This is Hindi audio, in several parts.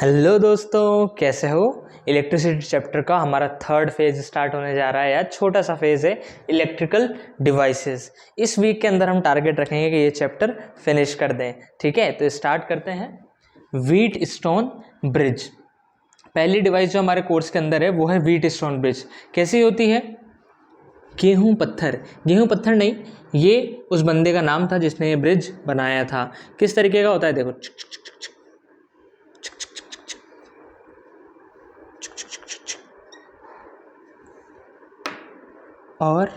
हेलो दोस्तों, कैसे हो। इलेक्ट्रिसिटी चैप्टर का हमारा थर्ड फेज स्टार्ट होने जा रहा है। यार छोटा सा फेज है, इलेक्ट्रिकल डिवाइसेस। इस वीक के अंदर हम टारगेट रखेंगे कि ये चैप्टर फिनिश कर दें। ठीक है, तो स्टार्ट करते हैं। व्हीट स्टोन ब्रिज, पहली डिवाइस जो हमारे कोर्स के अंदर है वो है व्हीट स्टोन ब्रिज। कैसी होती है? गेहूं पत्थर नहीं, ये उस बंदे का नाम था जिसने ये ब्रिज बनाया था। किस तरीके का होता है देखो, और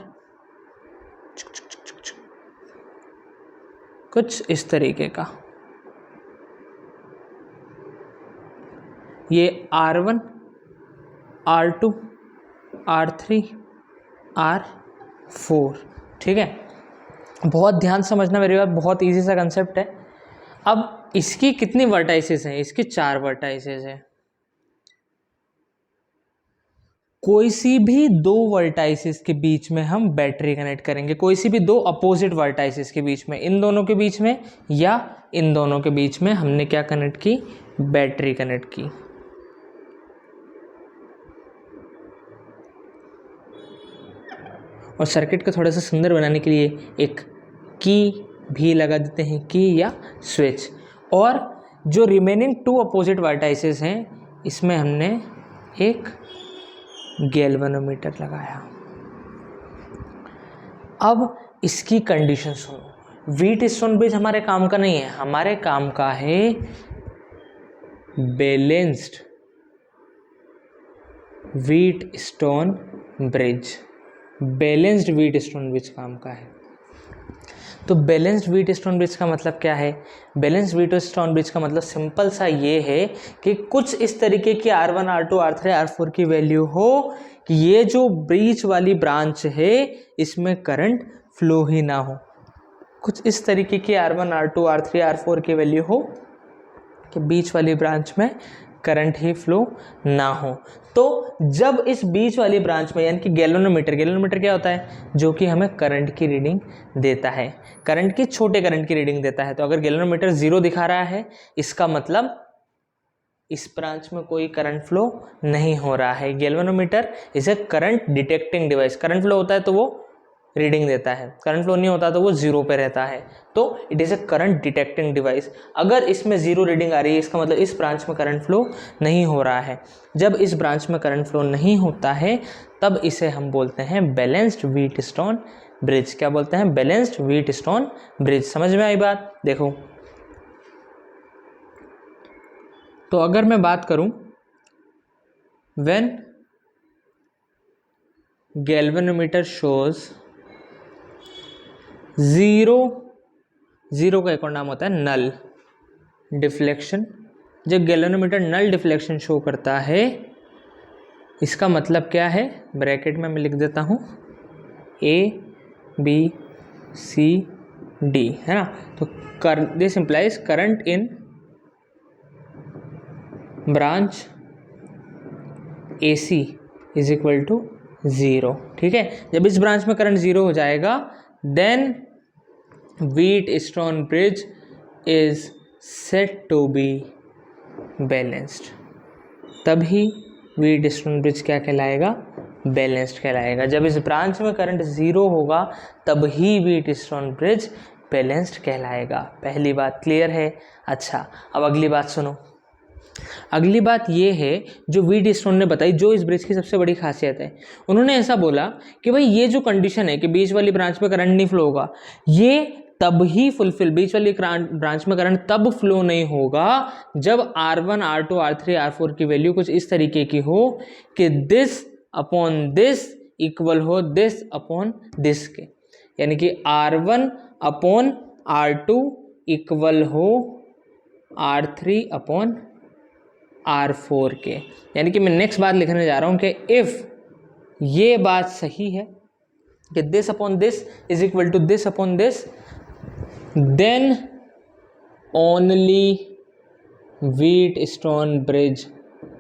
कुछ इस तरीके का। ये R1, R2, R3, R4। ठीक है, बहुत ध्यान से समझना मेरी बात, बहुत इजी सा कंसेप्ट है। अब इसकी कितनी वर्टाइसेस हैं? इसकी 4 वर्टाइसेस हैं। कोई सी भी दो वर्टाइसेस के बीच में हम बैटरी कनेक्ट करेंगे, कोई सी भी दो अपोजिट वर्टाइसेस के बीच में, इन दोनों के बीच में या इन दोनों के बीच में हमने क्या कनेक्ट की? बैटरी कनेक्ट की। और सर्किट को थोड़ा सा सुंदर बनाने के लिए एक की भी लगा देते हैं, की या स्विच। और जो रिमेनिंग 2 अपोजिट वर्टाइसेस हैं, इसमें हमने एक गैल्वेनोमीटर लगाया। अब इसकी कंडीशन सुनो। व्हीट स्टोन ब्रिज हमारे काम का नहीं है, हमारे काम का है balanced wheat stone bridge. Balanced wheat stone bridge काम का है। तो बैलेंस्ड व्हीट स्टोन ब्रिज का मतलब क्या है? बैलेंस्ड व्हीट स्टोन ब्रिज का मतलब सिंपल सा ये है कि कुछ इस तरीके की R1, R2, R3, R4 की वैल्यू हो कि ये जो ब्रिज वाली ब्रांच है इसमें करंट फ्लो ही ना हो। कुछ इस तरीके की R1, R2, R3, R4 की वैल्यू हो कि बीच वाली ब्रांच में करंट ही फ्लो ना हो। तो जब इस बीच वाली ब्रांच में, यानी कि गैल्वेनोमीटर क्या होता है? जो कि हमें करंट की रीडिंग देता है, करंट की, छोटे करंट की रीडिंग देता है। तो अगर गैल्वेनोमीटर 0 दिखा रहा है, इसका मतलब इस ब्रांच में कोई करंट फ्लो नहीं हो रहा है। Galvanometer is a current detecting device. Current flow होता है तो वो रीडिंग देता है, करंट फ्लो नहीं होता तो वो 0 पे रहता है। तो it is a current detecting device. अगर इसमें 0 रीडिंग आ रही है, इसका मतलब इस ब्रांच में करंट फ्लो नहीं हो रहा है। जब इस ब्रांच में करंट फ्लो नहीं होता है तब इसे हम बोलते हैं बैलेंस्ड व्हीट स्टोन ब्रिज। क्या बोलते हैं? Balanced wheat stone bridge. समझ में आई बात? देखो, तो अगर मैं बात करूं, व्हेन गैल्वेनोमीटर शोज 0 का एक और नाम होता है नल डिफ्लेक्शन। जब गैल्वेनोमीटर नल डिफ्लेक्शन शो करता है, इसका मतलब क्या है? ब्रैकेट में मैं लिख देता हूँ ABCD, है ना। तो this implies current in branch AC is equal to 0। ठीक है, जब इस ब्रांच में करंट 0 हो जाएगा, then Wheatstone bridge is set to be balanced. तभी व्हीट स्टोन ब्रिज क्या कहलाएगा? बैलेंस्ड कहलाएगा। जब इस ब्रांच में करंट 0 होगा तब ही व्हीट स्टोन ब्रिज बैलेंस्ड कहलाएगा। पहली बात क्लियर है? अच्छा, अब अगली बात सुनो। अगली बात ये है जो व्हीट स्टोन ने बताई, जो इस ब्रिज की सबसे बड़ी खासियत है। उन्होंने ऐसा बोला कि भाई ये जो कंडीशन है कि बीच वाली ब्रांच में करंट नहीं फ्लो होगा, ये तब ही फुलफिल, बीच वाली ब्रांच में करंट तब फ्लो नहीं होगा जब R1, R2, R3, R4 की वैल्यू कुछ इस तरीके की हो कि दिस अपॉन दिस इक्वल हो दिस अपॉन दिस के। यानी कि R1 अपॉन R2 इक्वल हो R3 अपॉन R4 के। यानी कि मैं नेक्स्ट बात लिखने जा रहा हूं कि इफ ये बात सही है कि this upon this is equal to this upon this, then only Wheatstone bridge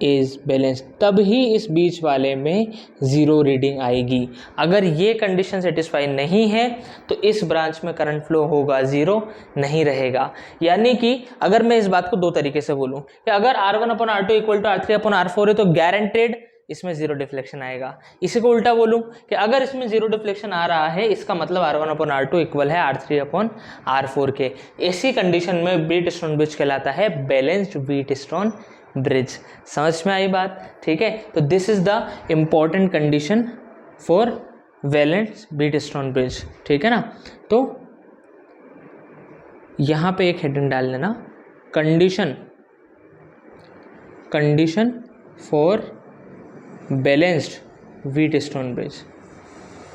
is balanced, तब ही इस बीच वाले में ज़ीरो रीडिंग आएगी। अगर ये कंडीशन सेटिस्फाई नहीं है तो इस ब्रांच में करंट फ्लो होगा ज़ीरो, नहीं रहेगा। यानी कि अगर मैं इस बात को दो तरीके से बोलूँ कि अगर R1/R2 इक्वल टू R3/R4 है तो गारंटेड इसमें जीरो डिफ्लेक्शन आएगा। इसी को उल्टा बोलूं कि अगर इसमें जीरो डिफ्लेक्शन आ रहा है इसका मतलब R1/R2 इक्वल है R3/R4 के। ऐसी कंडीशन में व्हीटस्टोन ब्रिज कहलाता है बैलेंस्ड व्हीटस्टोन ब्रिज। समझ में आई बात? ठीक है, तो this is the important condition for balanced Wheatstone bridge. ठीक है ना, तो यहां पे एक हेडिंग डाल लेना, condition for balanced Wheatstone bridge,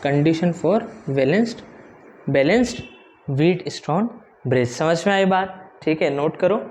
condition for balanced Wheatstone bridge. समझ में आई बात? ठीक है, नोट करो।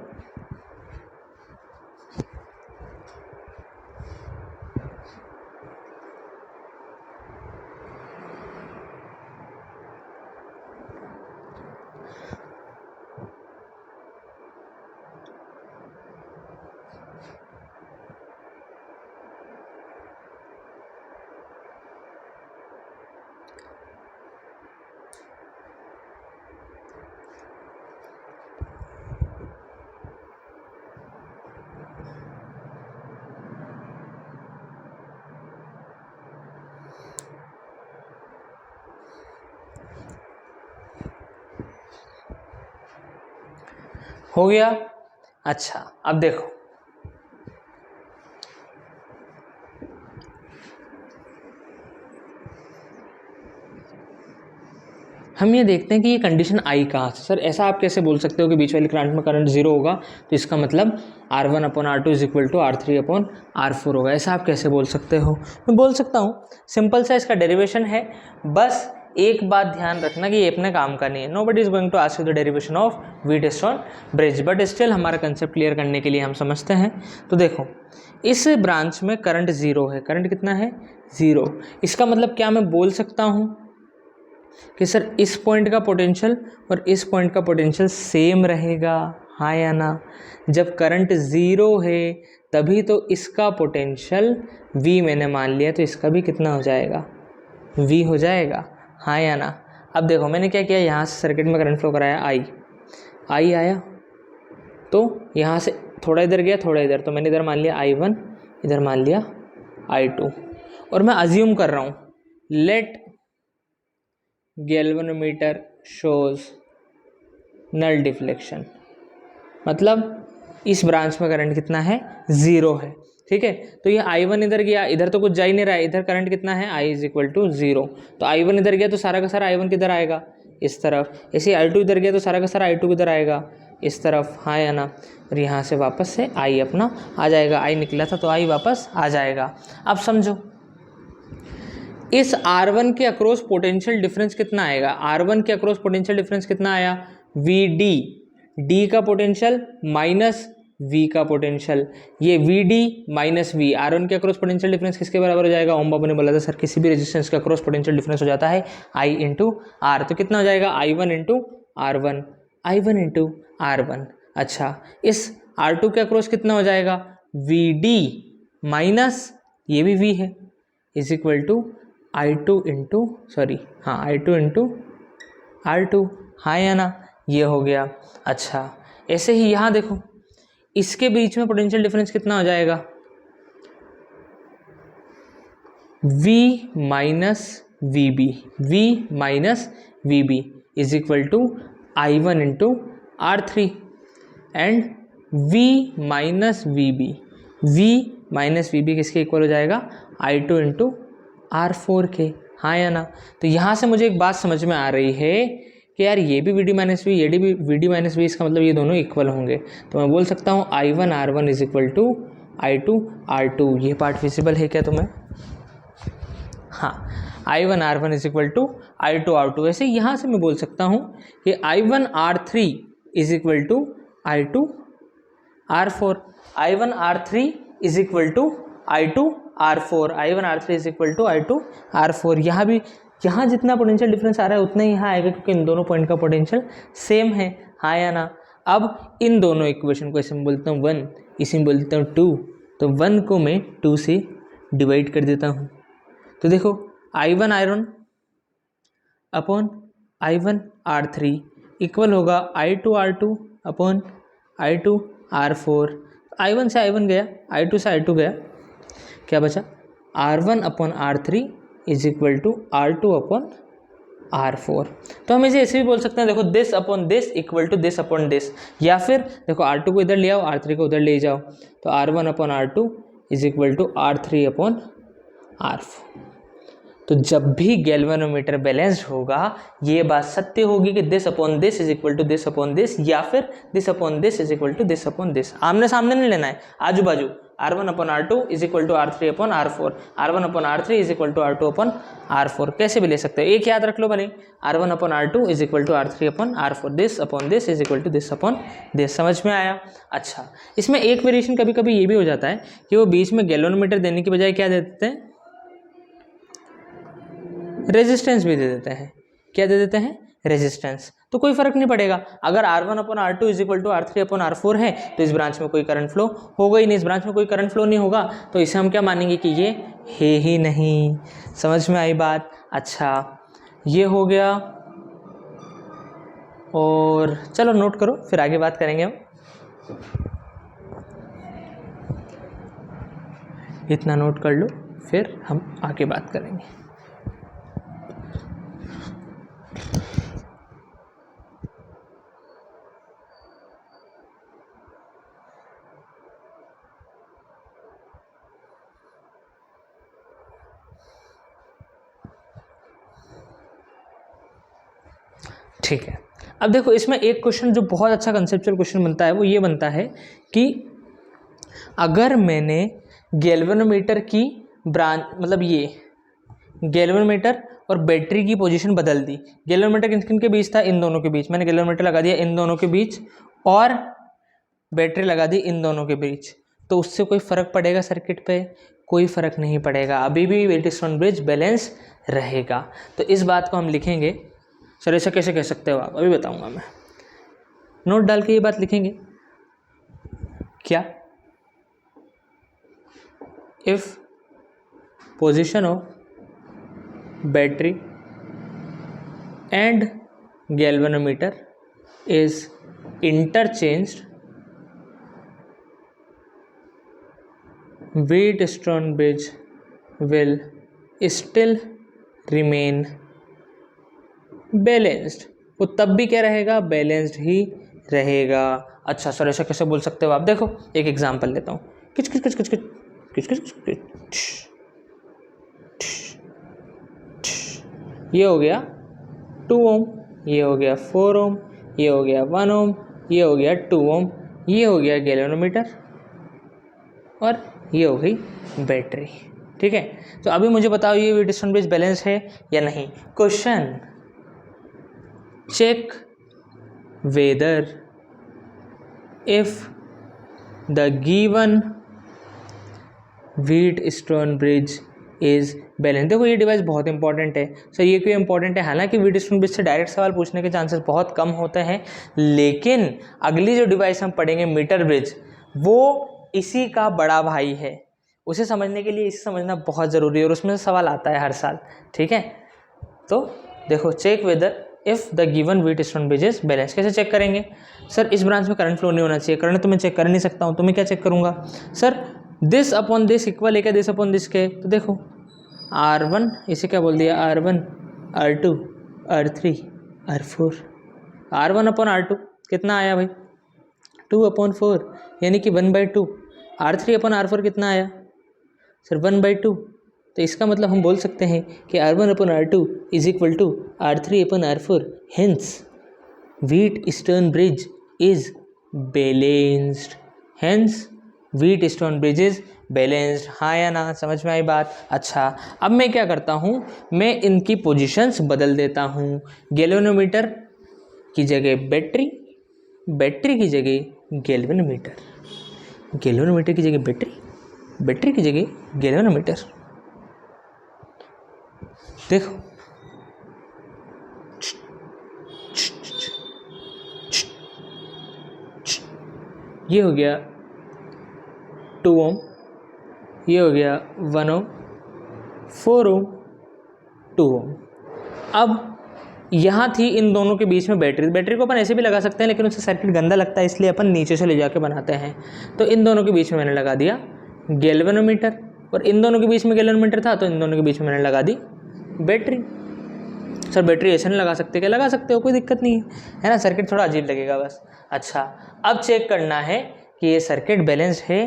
हो गया? अच्छा, अब देखो, हम ये देखते हैं कि ये कंडीशन आई कहाँ से। सर ऐसा आप कैसे बोल सकते हो कि बीच वाली करंट में करंट जीरो होगा तो इसका मतलब R1/R2 is equal to R3/R4 होगा, ऐसा आप कैसे बोल सकते हो? मैं बोल सकता हूँ, सिंपल सा इसका डेरिवेशन है। बस एक बात ध्यान रखना कि ये अपने काम का नहीं है। Nobody is going to ask you the derivation of Wheatstone bridge, but still हमारा कंसेप्ट क्लियर करने के लिए हम समझते हैं। तो देखो, इस ब्रांच में करंट जीरो है। करंट कितना है? जीरो। इसका मतलब क्या मैं बोल सकता हूँ कि सर इस पॉइंट का पोटेंशियल और इस पॉइंट का पोटेंशियल सेम रहेगा, हाँ या ना? जब करंट ज़ीरो है तभी तो इसका पोटेंशियल V मैंने मान लिया, तो इसका भी कितना हो जाएगा? V हो जाएगा, हाँ या ना? अब देखो मैंने क्या किया, यहाँ से सर्किट में करंट फ्लो कराया, I आया, तो यहाँ से थोड़ा इधर गया थोड़ा इधर, तो मैंने इधर मान लिया I1, इधर मान लिया I2, और मैं अज्यूम कर रहा हूँ let galvanometer shows null deflection, मतलब इस ब्रांच में करंट कितना है? ज़ीरो है। ठीक है, तो ये I1 इधर गया, इधर तो कुछ जा ही नहीं रहा है, इधर करंट कितना है? I is equal to zero. तो I1 इधर गया तो सारा का सारा I1 किधर आएगा? इस तरफ। ऐसे I2 इधर गया तो सारा का सारा I2 किधर आएगा? इस तरफ, हाँ या ना? और यहाँ से वापस से I अपना आ जाएगा, I निकला था तो I वापस आ जाएगा। अब समझो, इस R1 के अक्रॉस पोटेंशियल डिफरेंस कितना आएगा? R1 के अक्रॉस पोटेंशियल डिफरेंस कितना आया? VD, D का पोटेंशियल माइनस V का पोटेंशियल, ये VD माइनस V। R1 के अक्रॉस पोटेंशियल डिफरेंस किसके बराबर हो जाएगा? ओम बाबू ने बोला था सर किसी भी रेजिस्टेंस का अक्रॉस पोटेंशियल डिफरेंस हो जाता है I इंटू R, तो कितना हो जाएगा? I1 into R1, I1 into R1। अच्छा, इस R2 के अक्रॉस कितना हो जाएगा? VD माइनस ये भी V है, is equal to I2 into I2 into R2, हाँ या ना? ये हो गया। अच्छा, ऐसे ही यहाँ देखो, इसके बीच में पोटेंशियल डिफरेंस कितना हो जाएगा? V minus VB is equal to I1 into R3 and V minus VB किसके इक्वल हो जाएगा? I2 इंटू R4 के, हाँ या ना? तो यहाँ से मुझे एक बात समझ में आ रही है कि यार ये भी VD माइनस V, ये भी VD माइनस V, इसका मतलब ये दोनों इक्वल होंगे। तो मैं बोल सकता हूँ I1 R1 is equal to I2 R2। ये पार्ट विजिबल है क्या तुम्हें? हाँ, I1 R1 is equal to I2 R2। वैसे यहाँ से मैं बोल सकता हूँ कि I1 R3 is equal to I2 R4, I1 R3 is equal to I2 R4, I1 R3 is equal to I2 R4। यहाँ भी, यहाँ जितना पोटेंशियल डिफरेंस आ रहा है उतना ही यहाँ आएगा क्योंकि इन दोनों पॉइंट का पोटेंशियल सेम है, हाँ या ना? अब इन दोनों इक्वेशन को इसे मैं बोलता हूँ 1, इसे मैं बोलता हूँ 2, तो 1 को मैं 2 से डिवाइड कर देता हूँ। तो देखो I1 iron upon I1 R3 equal होगा I2 R2 upon I2 R4। I1 से I1 गया, I2 से I2 गया, क्या बचा R1 upon R3 is equal to R2 upon R4। तो हम इसे ऐसे भी बोल सकते हैं, देखो this upon this equal to this upon this, या फिर देखो R2 को इधर ले आओ, R3 को उधर ले जाओ, तो R1 upon R2 is equal to R3 upon R4। तो जब भी गैल्वेनोमीटर बैलेंस्ड होगा ये बात सत्य होगी कि this upon this is equal to this upon this, या फिर this upon this is equal to this upon this. आमने सामने नहीं लेना है, आजू बाजू। R1 upon R2 is equal to R3 upon R4, R1 upon R3 is equal to R2 upon R4, कैसे भी ले सकते हो। एक याद रख लो भले, R1 upon R2 is equal to R3 upon R4, this upon this is equal to this upon this. समझ में आया? अच्छा, इसमें एक वेरिएशन कभी कभी ये भी हो जाता है कि वो बीच में गैल्वेनोमीटर देने की बजाय क्या दे देते हैं, रेजिस्टेंस भी दे देते हैं। क्या दे देते हैं? रेजिस्टेंस। तो कोई फर्क नहीं पड़ेगा, अगर R1 upon R2 is equal to R3 upon R4 है तो इस ब्रांच में कोई करंट फ्लो होगा ही नहीं। इस ब्रांच में कोई करंट फ्लो नहीं होगा तो इसे हम क्या मानेंगे कि ये है ही नहीं। समझ में आई बात? अच्छा, ये हो गया, और चलो नोट करो फिर आगे बात करेंगे हम। इतना नोट कर लो फिर हम आगे बात करेंगे। ठीक है, अब देखो इसमें एक क्वेश्चन जो बहुत अच्छा कंसेप्चुअल क्वेश्चन बनता है वो ये बनता है कि अगर मैंने गैल्वेनोमीटर की ब्रांच, मतलब ये गैल्वेनोमीटर और बैटरी की पोजीशन बदल दी। गैल्वेनोमीटर किन किन के बीच था? इन दोनों के बीच। मैंने गैल्वेनोमीटर लगा दिया इन दोनों के बीच और बैटरी लगा दी इन दोनों के बीच, तो उससे कोई फ़र्क पड़ेगा सर्किट पे? कोई फ़र्क नहीं पड़ेगा, अभी भी व्हीटस्टोन ब्रिज बैलेंस रहेगा। तो इस बात को हम लिखेंगे। सर ऐसा कैसे कह सकते हो आप? अभी बताऊंगा मैं। नोट डाल के ये बात लिखेंगे क्या, if position of battery and galvanometer is interchanged, Wheatstone bridge will still remain balanced. वो तब भी क्या रहेगा? बैलेंस्ड ही रहेगा। अच्छा सर ऐसा कैसे बोल सकते हो आप? देखो एक एग्जांपल लेता हूँ। किच किच किच किच किच किच किच किच, ये हो गया 2 ओम, ये हो गया 4 ओम, ये हो गया 1 ओम, ये हो गया 2 ओम, ये हो गया गैल्वेनोमीटर और ये हो गई बैटरी। ठीक है, तो अभी मुझे बताओ ये व्हीटस्टोन ब्रिज बैलेंस है या नहीं? Question, check whether if the given Wheatstone bridge is balance. देखो ये डिवाइस बहुत इंपॉर्टेंट है। सर ये क्यों इंपॉर्टेंट है? हालांकि व्हीटस्टोन ब्रिज से डायरेक्ट सवाल पूछने के चांसेस बहुत कम होते हैं, लेकिन अगली जो डिवाइस हम पढ़ेंगे मीटर ब्रिज, वो इसी का बड़ा भाई है। उसे समझने के लिए इसे समझना बहुत ज़रूरी है और उसमें से सवाल आता है हर साल। ठीक है, तो देखो check whether if the given Wheatstone bridge is balance. कैसे चेक करेंगे? सर इस ब्रांच में करंट फ्लो नहीं होना चाहिए। करंट तो मैं चेक कर नहीं सकता हूँ, तो मैं क्या चेक करूँगा? Sir this upon this equal है क्या दिस अपॉन दिस के? तो देखो R1, इसे क्या बोल दिया? R1 R2 R3 R4। R1 upon R2 कितना आया भाई? 2 अपॉन 4, यानी कि 1/2। R3 अपॉन R4 कितना आया? सर 1/2। तो इसका मतलब हम बोल सकते हैं कि R1 upon R2 is equal to R3 upon R4। Hence Wheatstone bridge is balanced. Hence Wheatstone bridge is balanced. हाँ या ना? समझ में आई बात? अच्छा, अब मैं क्या करता हूँ, मैं इनकी पोजीशंस बदल देता हूँ। गैल्वेनोमीटर की जगह बैटरी, बैटरी की जगह गैल्वेनोमीटर, गैल्वेनोमीटर की जगह बैटरी, बैटरी की जगह गैल्वेनोमीटर। देखो ये हो गया 2 ओम, ये हो गया 1 ओम, 4 ओम, 2 ओम। अब यहाँ थी इन दोनों के बीच में बैटरी को अपन ऐसे भी लगा सकते हैं, लेकिन उससे सर्किट गंदा लगता है, इसलिए अपन नीचे से ले जाके बनाते हैं। तो इन दोनों के बीच में मैंने लगा दिया गैल्वेनोमीटर, और इन दोनों के बीच में गैल्वेनोमीटर था तो इन दोनों के बीच में मैंने लगा दी बैटरी। सर बैटरी ऐसे नहीं लगा सकते क्या? लगा सकते हो, कोई दिक्कत नहीं है ना, सर्किट थोड़ा अजीब लगेगा बस। अच्छा, अब चेक करना है कि ये सर्किट बैलेंस्ड है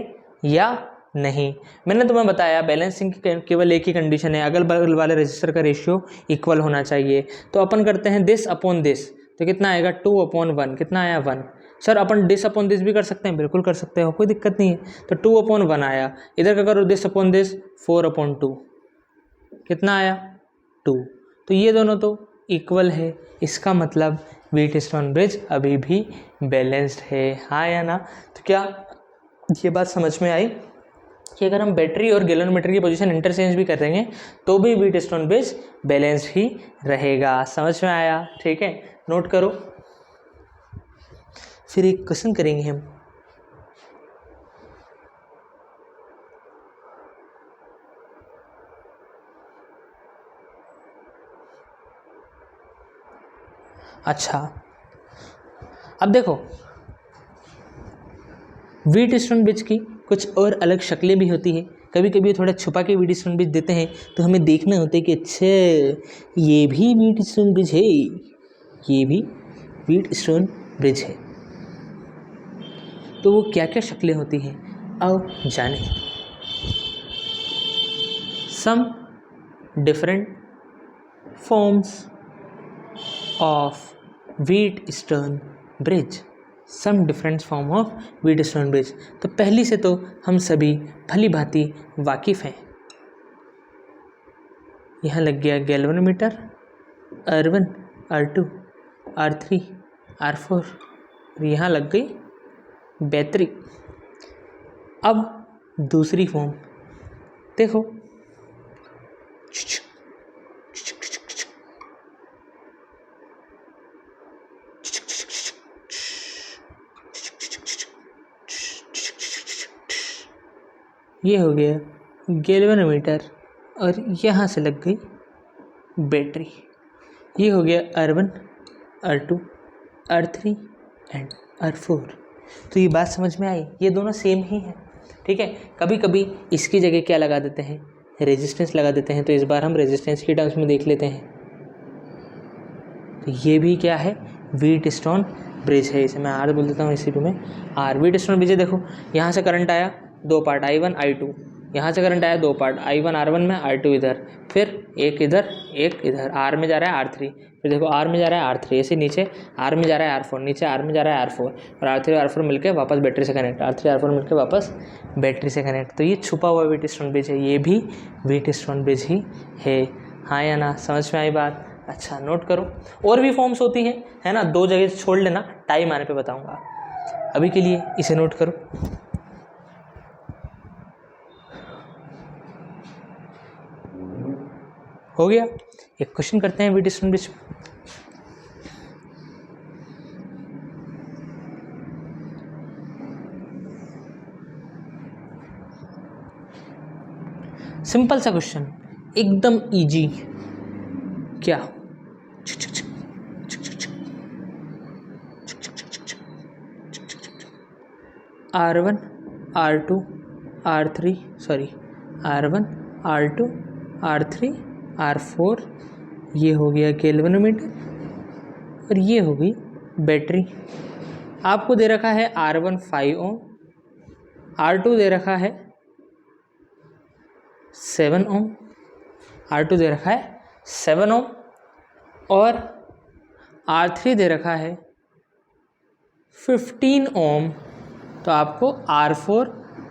या नहीं। मैंने तुम्हें बताया बैलेंसिंग की केवल एक ही कंडीशन है, अगल बगल वाले रजिस्टर का रेशियो इक्वल होना चाहिए। तो अपन करते हैं दिस अपॉन दिस, तो कितना आएगा 2/1, कितना आया 1। Sir upon this upon this भी कर सकते हैं, बिल्कुल कर सकते हो, कोई दिक्कत नहीं है। तो 2/1 आया, इधर का करो दिस अपॉन दिस 4/2, कितना आया 2। तो ये दोनों तो इक्वल है, इसका मतलब व्हीटस्टोन ब्रिज अभी भी बैलेंस्ड है, हाँ या ना। तो क्या ये बात समझ में आई कि अगर हम बैटरी और गैल्वेनोमीटर की पोजीशन इंटरचेंज भी कर देंगे तो भी व्हीटस्टोन ब्रिज बैलेंस्ड ही रहेगा। समझ में आया? ठीक है, नोट करो। फिर एक क्वेश्चन करेंगे हम। अच्छा, अब देखो व्हीटस्टोन ब्रिज की कुछ और अलग शक्लें भी होती है। कभी कभी थोड़ा छुपा के व्हीटस्टोन ब्रिज देते हैं, तो हमें देखना होता है कि अच्छा ये भी व्हीटस्टोन ब्रिज है, ये भी व्हीटस्टोन ब्रिज है। तो वो क्या क्या शक्लें होती हैं, आओ जाने। Some different forms of Wheatstone bridge, some different form of Wheatstone bridge. तो पहली से तो हम सभी भली भांति वाकिफ़ हैं। यहाँ लग गया galvanometer, R1, R2, R3, R4, और यहाँ लग गई बैटरी। अब दूसरी फॉर्म देखो, ये हो गया गैल्वेनोमीटर और यहाँ से लग गई बैटरी। ये हो गया R1, R2, R3 and R4। तो ये बात समझ में आई, ये दोनों सेम ही हैं, ठीक है। कभी कभी इसकी जगह क्या लगा देते हैं, रेजिस्टेंस लगा देते हैं। तो इस बार हम रेजिस्टेंस की टर्म्स में देख लेते हैं। तो ये भी क्या है, व्हीटस्टोन ब्रिज है। इसे मैं R बोल देता हूँ इसी में, R व्हीटस्टोन ब्रिज है। देखो यहाँ से करंट आया 2 पार्ट I1 I2, यहाँ से करंट आया 2 पार्ट I1 R1 में, R2 इधर, फिर एक इधर एक इधर, R में जा रहा है R3, फिर देखो R में जा रहा है R3, ऐसे नीचे R में जा रहा है R4, नीचे R में जा रहा है R4, और R3 और R4 मिलकर वापस बैटरी से कनेक्ट, R3 R4 मिलकर वापस बैटरी से कनेक्ट। तो ये छुपा हुआ व्हीटस्टोन ब्रिज है, ये भी व्हीटस्टोन ब्रिज ही है, हाँ या ना। समझ में आई बात? अच्छा, नोट करो। और भी फॉर्म्स होती हैं, है ना, 2 जगह छोड़ लेना, टाइम आने पे बताऊंगा। अभी के लिए इसे नोट करो। हो गया। एक क्वेश्चन करते हैं व्हीटस्टोन ब्रिज। सिंपल सा क्वेश्चन, एकदम इजी। क्या? R1, R2, R3, sorry R1, R2, R3, R4, ये हो गया गैल्वेनोमीटर और ये हो गई बैटरी। आपको दे रखा है R1 5 ओम, R2 दे रखा है 7 ओम, R2 दे रखा है 7 ओम, और R3 दे रखा है 15 ओम। तो आपको R4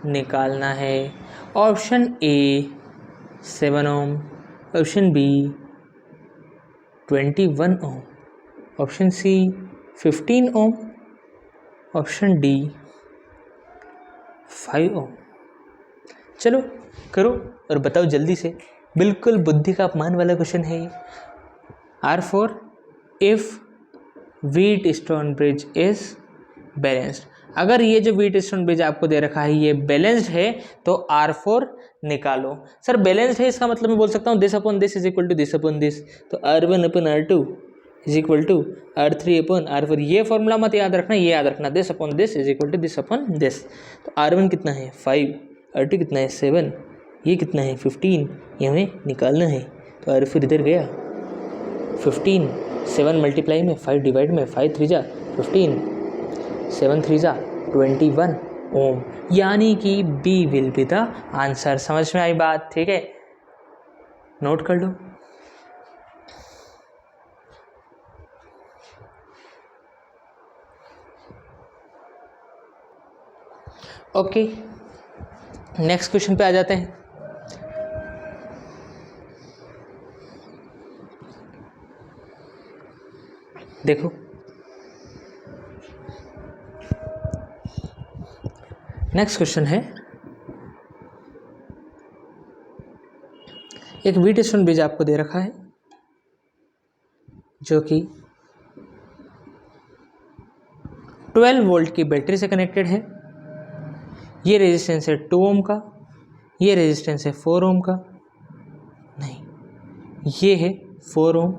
निकालना है। Option A 7 ohm, option B 21 ohm, option C 15 ohm, option D 5 ohm. चलो करो और बताओ जल्दी से, बिल्कुल बुद्धि का अपमान वाला क्वेश्चन है ये। R4 if Wheatstone bridge is balanced. अगर ये जो व्हीटस्टोन ब्रिज आपको दे रखा है ये बैलेंस्ड है तो R4 निकालो। सर बैलेंस्ड है इसका मतलब मैं बोल सकता हूँ this upon this is equal to this upon this, तो R1 upon R2 is equal to R3 upon R4। ये फॉर्मूला मत याद रखना, ये याद रखना this upon this is equal to this upon this. तो R1 कितना है 5, R2 कितना है 7, ये कितना है 15, ये हमें निकालना है। तो R4 इधर गया 15, 7 मल्टीप्लाई में 5 डिवाइड में 5 3 जा 15, 7 3 जा 21 ओम, यानी कि B will be the answer. समझ में आई बात? ठीक है, नोट कर लो। ओके, नेक्स्ट क्वेश्चन पे आ जाते हैं। देखो नेक्स्ट क्वेश्चन है, एक व्हीटस्टोन ब्रिज आपको दे रखा है जो कि 12 वोल्ट की बैटरी से कनेक्टेड है। ये रेजिस्टेंस है 2 ओम का, ये रेजिस्टेंस है 4 ओम का, नहीं ये है 4 ओम,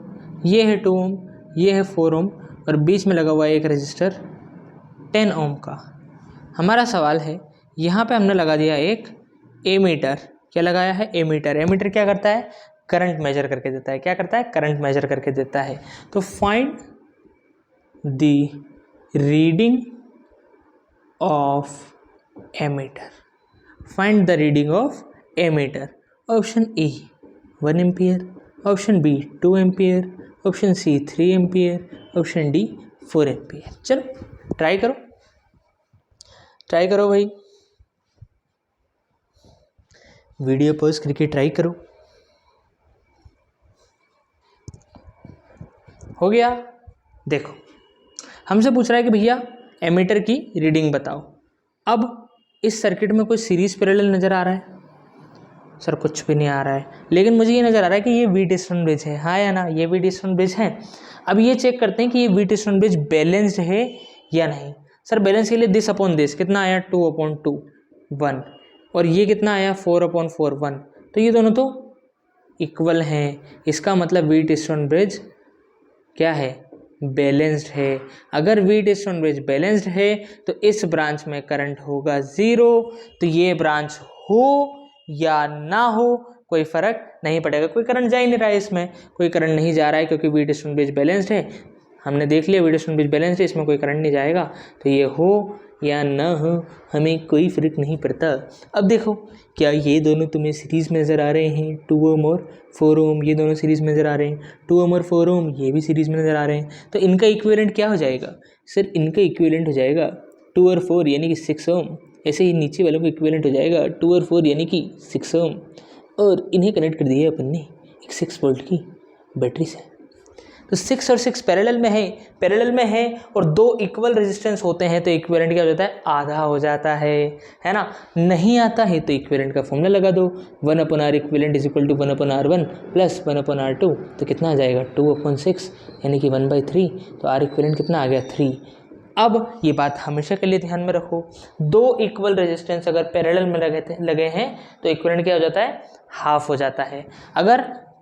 ये है 2 ओम, ये है 4 ओम और बीच में लगा हुआ है एक रेजिस्टर 10 ओम का। हमारा सवाल है, यहाँ पे हमने लगा दिया एक एमीटर। क्या लगाया है? एमीटर। एमीटर क्या करता है? करंट मेजर करके देता है। क्या करता है? करंट मेजर करके देता है। तो find the reading of ammeter, find the reading of ammeter. Option A 1 ampere, option B 2 ampere, option C 3 ampere, option D 4 ampere. चलो ट्राई करो, ट्राई करो भाई, वीडियो पॉज करके ट्राई करो। हो गया? देखो हमसे पूछ रहा है कि भैया एमीटर की रीडिंग बताओ। अब इस सर्किट में कोई सीरीज पैरेलल नज़र आ रहा है? सर कुछ भी नहीं आ रहा है, लेकिन मुझे ये नज़र आ रहा है कि ये व्हीटस्टोन ब्रिज है। हाँ या ना? ये व्हीटस्टोन ब्रिज है। अब ये चेक करते हैं कि ये व्हीटस्टोन ब्रिज बैलेंस्ड है या नहीं। सर बैलेंस के लिए दिस अपॉन दिस कितना आया? 2 अपॉन 2 1, और ये कितना आया? 4 अपॉन 4 1। तो ये दोनों तो इक्वल हैं। इसका मतलब व्हीटस्टोन ब्रिज क्या है? बैलेंस्ड है। अगर व्हीटस्टोन ब्रिज बैलेंस्ड है तो इस ब्रांच में करंट होगा 0। तो ये ब्रांच हो या ना हो कोई फर्क नहीं पड़ेगा। कोई करंट जा ही नहीं रहा है, इसमें कोई करंट नहीं जा रहा है क्योंकि व्हीटस्टोन ब्रिज बैलेंस्ड है। हमने देख लिया व्हीटस्टोन ब्रिज बैलेंस्ड है, इसमें कोई करंट नहीं जाएगा। तो ये हो या ना हो हमें कोई फर्क नहीं पड़ता। अब देखो, क्या ये दोनों तुम्हें सीरीज में नज़र आ रहे हैं? 2 ओम और 4 ओम, ये दोनों सीरीज में नज़र आ रहे हैं। 2 ओम और 4 ओम ये भी सीरीज में नज़र आ रहे हैं। तो इनका इक्विवेलेंट क्या हो जाएगा? सर इनका इक्विवेलेंट हो जाएगा 2 और 4 यानी कि 6 ओम। ऐसे ही नीचे वालों का इक्विवेलेंट हो जाएगा 2 और 4 यानी कि 6 ओम। और इन्हें कनेक्ट कर दिया अपन ने एक 6 वोल्ट की बैटरी से। तो 6 और 6 पैरेलल में है और 2 इक्वल रेजिस्टेंस होते हैं तो इक्विवेलेंट क्या हो जाता है? आधा हो जाता है ना? नहीं आता है तो इक्विवेलेंट का फॉर्मूला लगा दो, 1/R equivalent is equal to 1/R1 plus 1/R2। तो कितना आ जाएगा? 2/6 यानी कि 1/3। तो R इक्विवेलेंट कितना आ गया? 3। अब ये बात हमेशा के लिए ध्यान में रखो, 2 इक्वल रेजिस्टेंस अगर पैरेलल में लगे हैं तो इक्विवेलेंट क्या हो जाता है? हाफ हो जाता है। अगर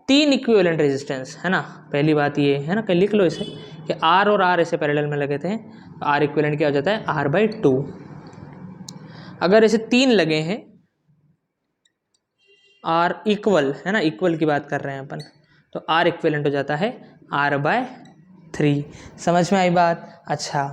3 इक्विवेलेंट रेजिस्टेंस है ना, पहली बात ये है ना, कल लिख लो इसे कि R और R ऐसे पैरेलल में लगे थे तो R इक्विवेलेंट क्या हो जाता है? R/2। अगर ऐसे 3 लगे हैं, R इक्वल है ना, इक्वल की बात कर रहे हैं अपन, तो R इक्विवेलेंट हो जाता है R/3। समझ में आई बात? अच्छा,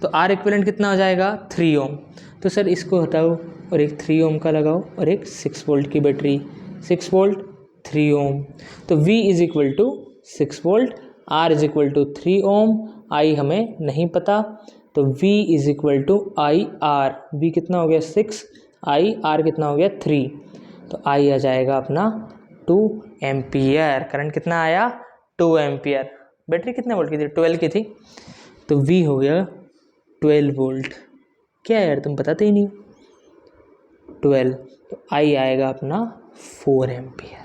तो R इक्विवेलेंट कितना हो जाएगा? 3 ओम। तो सर इसको हटाओ और एक 3 ओम का लगाओ और एक 6 वोल्ट की बैटरी, 6 वोल्ट 3 ओम। तो V is equal to 6 volt, R is equal to 3 ohm, I हमें नहीं पता, तो V is equal to IR। V कितना हो गया? 6, IR कितना हो गया? 3। तो I आ जाएगा अपना 2 एम्पियर। करंट कितना आया? 2 एम्पियर। बैटरी कितने वोल्ट की थी? 12 की थी। तो V हो गया 12 वोल्ट। क्या यार तुम बताते ही नहीं? 12। तो I आएगा अपना 4 एम्पियर।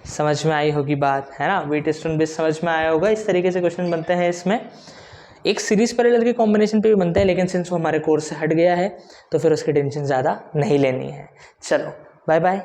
समझ में आई होगी बात, है ना? व्हीटस्टोन ब्रिज समझ में आया होगा। इस तरीके से क्वेश्चन बनते हैं इसमें। एक सीरीज पैरेलल के कॉम्बिनेशन पे भी बनता है, लेकिन सिंस वो हमारे कोर्स से हट गया है तो फिर उसकी टेंशन ज़्यादा नहीं लेनी है। चलो बाय बाय।